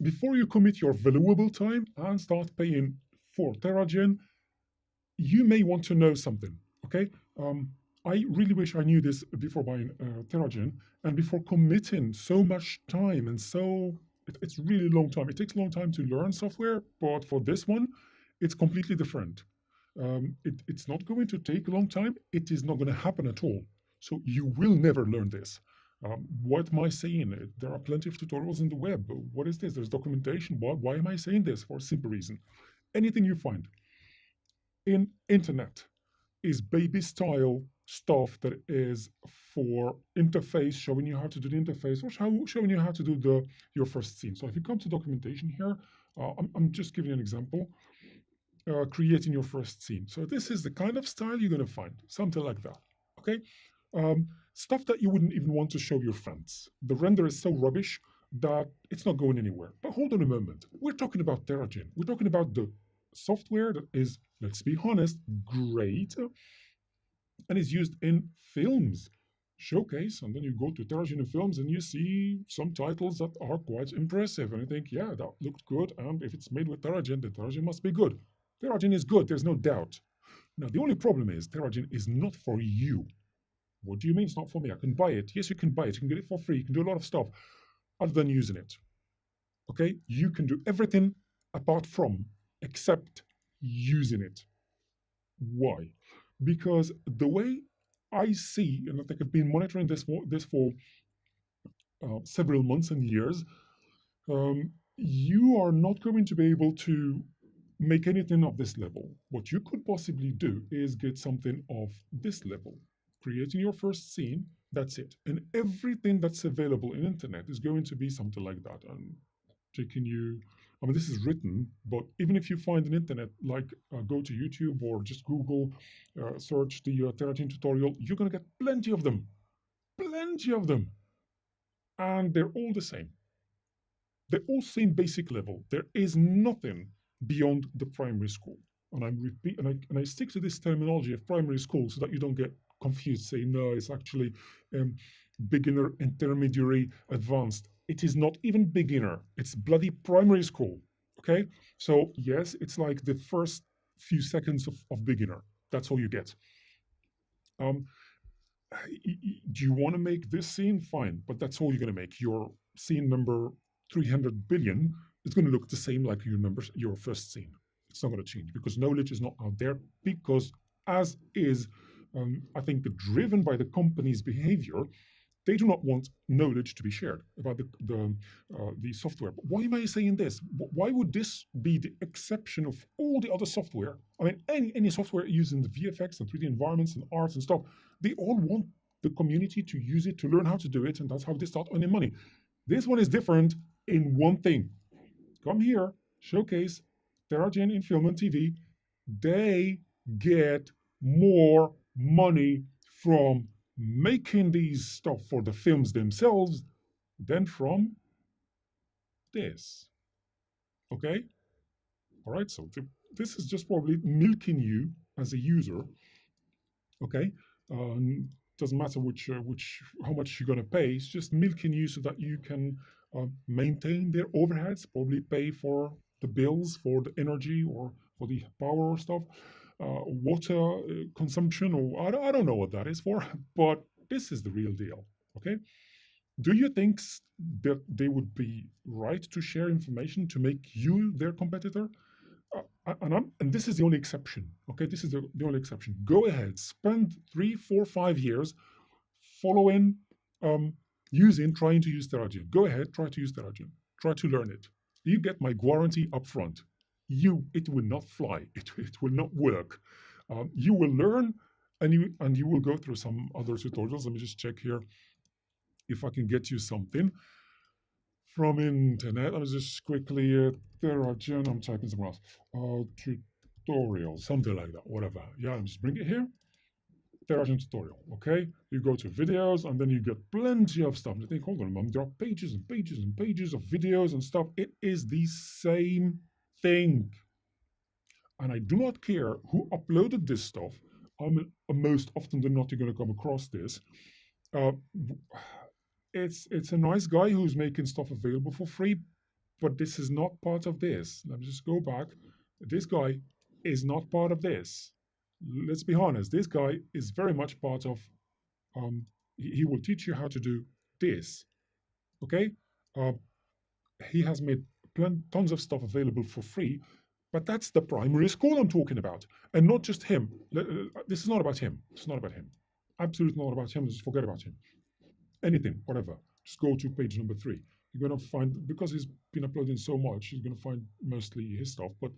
before you commit your valuable time and start paying for Terragen, you may want to know something. Okay, I really wish I knew this before buying Terragen and before committing so much time and it's really a long time. It takes a long time to learn software, but for this one, it's completely different. It's not going to take a long time. It is not going to happen at all. So you will never learn this. What am I saying? There are plenty of tutorials in the web. What is this? There's documentation. Why am I saying this? For a simple reason. Anything you find in internet is baby style stuff that is for interface, showing you how to do the interface, or showing you how to do your first scene. So if you come to documentation here, I'm just giving you an example. Creating your first scene. So this is the kind of style you're going to find, something like that. Okay, stuff that you wouldn't even want to show your friends. The render is so rubbish that it's not going anywhere. But hold on a moment. We're talking about Terragen. We're talking about the software that is, let's be honest, great and is used in films. Showcase, and then you go to Terragen Films and you see some titles that are quite impressive. And I think, yeah, that looked good. And if it's made with Terragen, then Terragen must be good. Terragen is good, there's no doubt. Now, the only problem is Terragen is not for you. What do you mean it's not for me? I can buy it. Yes, you can buy it. You can get it for free. You can do a lot of stuff other than using it. Okay? You can do everything apart from, except using it. Why? Because the way I see, and I think I've been monitoring this for several months and years, you are not going to be able to make anything of this level. What you could possibly do is get something of this level, creating your first scene. That's it, and everything that's available in internet is going to be something like that. And taking you, I mean, this is written, but even if you find an internet, like go to YouTube or just Google, search the Terragen tutorial, you're going to get plenty of them, and they're all the same. They're all same basic level. There is nothing beyond the primary school. And I stick to this terminology of primary school so that you don't get confused, saying no, it's actually beginner, intermediary, advanced. It is not even beginner. It's bloody primary school. Okay? So yes, it's like the first few seconds of beginner. That's all you get. Do you want to make this scene? Fine, but that's all you're going to make. Your scene number 300 billion is going to look the same like your first scene. It's not going to change because knowledge is not out there, because as is, I think, driven by the company's behavior, they do not want knowledge to be shared about the software. But why am I saying this? Why would this be the exception of all the other software? I mean, any software using the VFX and 3D environments and arts and stuff, they all want the community to use it, to learn how to do it, and that's how they start earning money. This one is different in one thing. Come here, showcase, Terragen in film and TV. They get more money from making these stuff for the films themselves than from this. Okay? All right, so this is just probably milking you as a user. Okay? Doesn't matter how much you're going to pay. It's just milking you so that you can maintain their overheads, probably pay for the bills, for the energy or for the power or stuff, water consumption, or I don't know what that is for, but this is the real deal. Okay? Do you think that they would be right to share information to make you their competitor? And this is the only exception. Okay, this is the only exception. Go ahead, spend 3, 4, 5 years following, trying to use Terragen. Go ahead, try to use Terragen. Try to learn it. You get my guarantee up front. It will not fly. It will not work. You will learn, and you will go through some other tutorials. Let me just check here if I can get you something from internet. Let me just quickly Terragen. I'm typing somewhere else. Tutorial, something like that. Whatever. Yeah, I'm just bring it here. Terragen tutorial. Okay, you go to videos, and then you get plenty of stuff. You think, hold on a moment, there are pages and pages and pages of videos and stuff. It is the same thing, and I do not care who uploaded this stuff. Most often than not, you're going to come across this. It's a nice guy who's making stuff available for free, but this is not part of this. Let me just go back. This guy is not part of this. Let's be honest. This guy is very much part of. He will teach you how to do this. Okay. Uh, he has made tons of stuff available for free, but that's the primary school I'm talking about, and not just him. This is not about him. It's not about him. Absolutely not about him. Just forget about him. Anything, whatever. Just go to page number 3. You're going to find, because he's been uploading so much, you're going to find mostly his stuff, but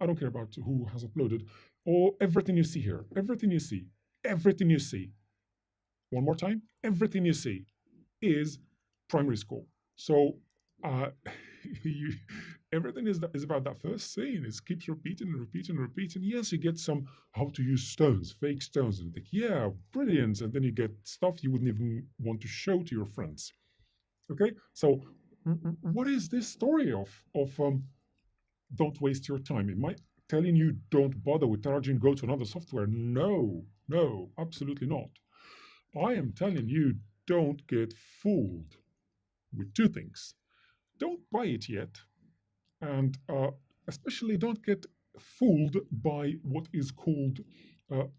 I don't care about who has uploaded. Or everything you see here, everything you see, one more time, everything you see is primary school. So uh, you, everything is about that first scene. It keeps repeating and repeating and repeating. Yes, you get some how to use stones, fake stones, and think, yeah, brilliant. And then you get stuff you wouldn't even want to show to your friends. Okay, so what is this story of don't waste your time? Am I telling you don't bother with Terragen, go to another software? No, no, absolutely not. I am telling you don't get fooled with two things. Don't buy it yet, and especially don't get fooled by what is called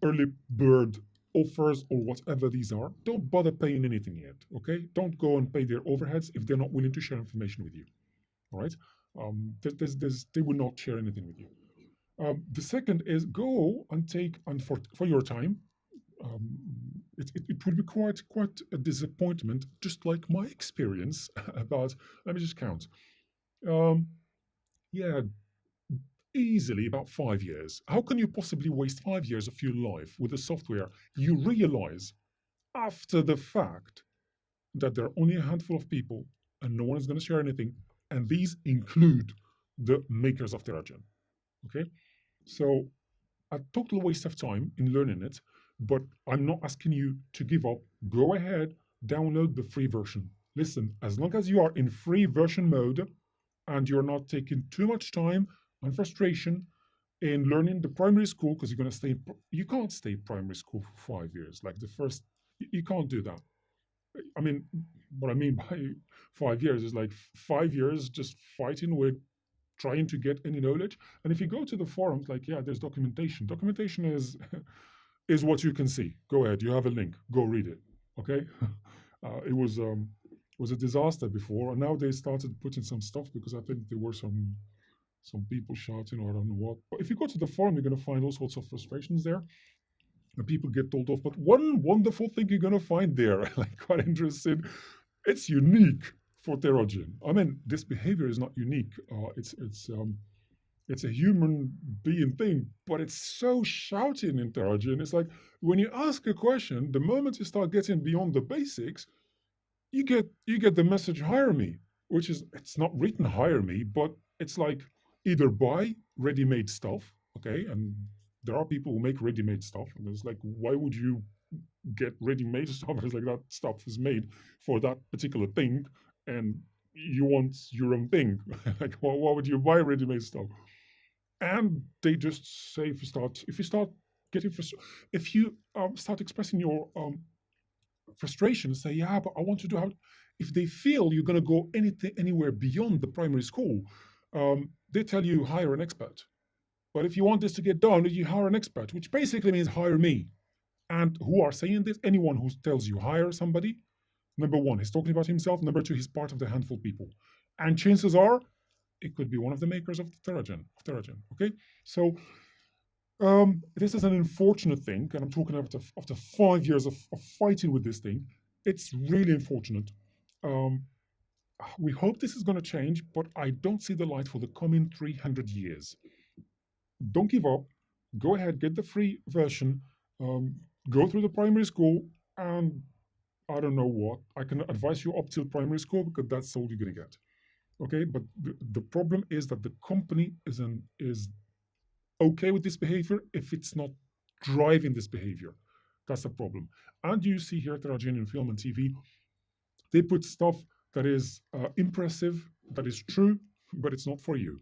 early bird offers or whatever these are. Don't bother paying anything yet, okay? Don't go and pay their overheads if they're not willing to share information with you, all right? They will not share anything with you. The second is go and take, and for your time, um, it would be quite a disappointment, just like my experience about, let me just count. Um, yeah, easily about 5 years. How can you possibly waste 5 years of your life with a software you realize after the fact that there are only a handful of people and no one is going to share anything? And these include the makers of Terragen. Okay? So a total waste of time in learning it, but I'm not asking you to give up. Go ahead, download the free version. Listen, as long as you are in free version mode and you're not taking too much time and frustration in learning the primary school, because you're going to stay, you can't stay primary school for 5 years. Like the first, you can't do that. I mean, what I mean by 5 years is like 5 years just fighting with trying to get any knowledge. And if you go to the forums, like, yeah, there's documentation. Documentation is is what you can see. Go ahead, you have a link. Go read it. Okay, it was a disaster before, and now they started putting some stuff because I think there were some people shouting or I don't know what. But if you go to the forum, you're going to find all sorts of frustrations there, and people get told off. But one wonderful thing you're going to find there, like quite interesting, it's unique for Terragen. I mean, this behavior is not unique. It's a human being thing, but it's so shouting in Terragen. It's like when you ask a question, the moment you start getting beyond the basics, you get the message hire me, which is it's not written hire me, but it's like either buy ready-made stuff, okay, and there are people who make ready-made stuff, and it's like why would you get ready-made stuff? It's like that stuff is made for that particular thing, and you want your own thing. Like why would you buy ready-made stuff? And they just say if you start getting frustrated, if you start expressing your frustration, say, yeah, but I want to do how. If they feel you're going to go anything anywhere beyond the primary school, they tell you hire an expert. But if you want this to get done, you hire an expert, which basically means hire me. And who are saying this? Anyone who tells you hire somebody, number one, he's talking about himself. Number two, he's part of the handful of people. And chances are, it could be one of the makers of the Terragen. Okay, so this is an unfortunate thing, and I'm talking after 5 years of fighting with this thing. It's really unfortunate. Um, we hope this is going to change, but I don't see the light for the coming 300 years. Don't give up. Go ahead, get the free version. Go through the primary school, and I don't know what. I can advise you up till primary school because that's all you're going to get. Okay, but the problem is that the company is okay with this behavior if it's not driving this behavior. That's the problem. And you see here at Terragen in film and TV, they put stuff that is impressive, that is true, but it's not for you.